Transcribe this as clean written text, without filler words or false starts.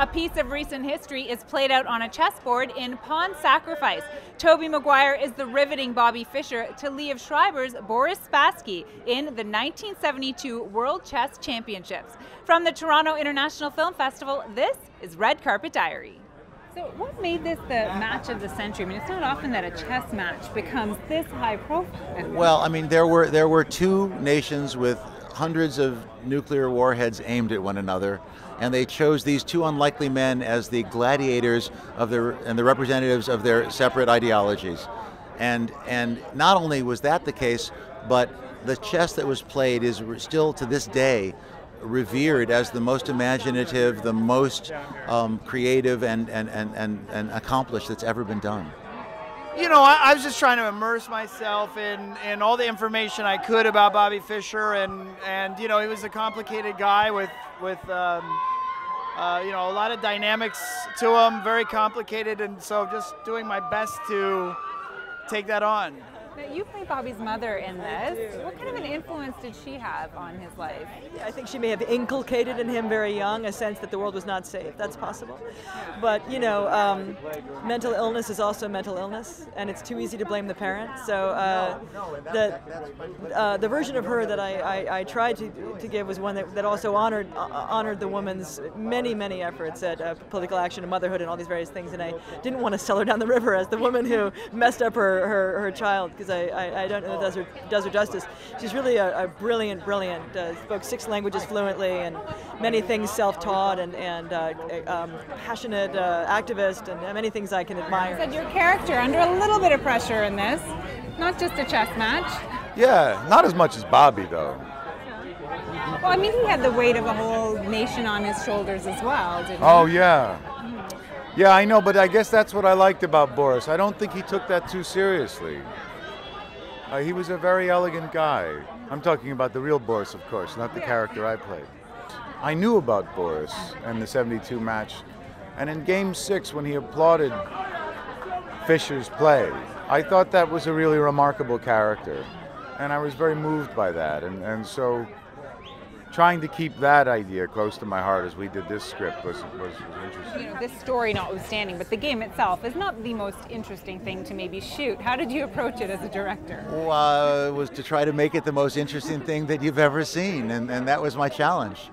A piece of recent history is played out on a chessboard in Pawn Sacrifice. Tobey Maguire is the riveting Bobby Fischer to Liev Schreiber's Boris Spassky in the 1972 World Chess Championships. From the Toronto International Film Festival, this is Red Carpet Diary. So what made this the match of the century? I mean, it's not often that a chess match becomes this high profile. Well, I mean, there were two nations with hundreds of nuclear warheads aimed at one another, and they chose these two unlikely men as the gladiators of the representatives of their separate ideologies. And not only was that the case, but the chess that was played is still to this day revered as the most imaginative, the most creative and accomplished that's ever been done. You know, I was just trying to immerse myself in all the information I could about Bobby Fischer, and you know, he was a complicated guy with you know, a lot of dynamics to him, very complicated, and so just doing my best to take that on. You play Bobby's mother in this. What kind of an influence did she have on his life? I think she may have inculcated in him very young a sense that the world was not safe. That's possible. But, you know, mental illness is also mental illness, and it's too easy to blame the parents. So the version of her that I tried to give was one that also honored the woman's many efforts at political action and motherhood and all these various things, and I didn't want to sell her down the river as the woman who messed up her child, because I don't know that does her justice. She's really a brilliant, spoke 6 languages fluently and many things self-taught and passionate activist and many things I can admire. You said your character under a little bit of pressure in this, not just a chess match. Yeah, not as much as Bobby though. Well, I mean, he had the weight of a whole nation on his shoulders as well, didn't he? Oh yeah. Yeah, I know, but I guess that's what I liked about Boris. I don't think he took that too seriously. He was a very elegant guy. I'm talking about the real Boris, of course, not the character I played. I knew about Boris and the 72 match, and in Game 6, when he applauded Fischer's play, I thought that was a really remarkable character, and I was very moved by that, and so trying to keep that idea close to my heart as we did this script was interesting. You know, this story notwithstanding, but the game itself is not the most interesting thing to maybe shoot. How did you approach it as a director? Well, it was to try to make it the most interesting thing that you've ever seen, and that was my challenge.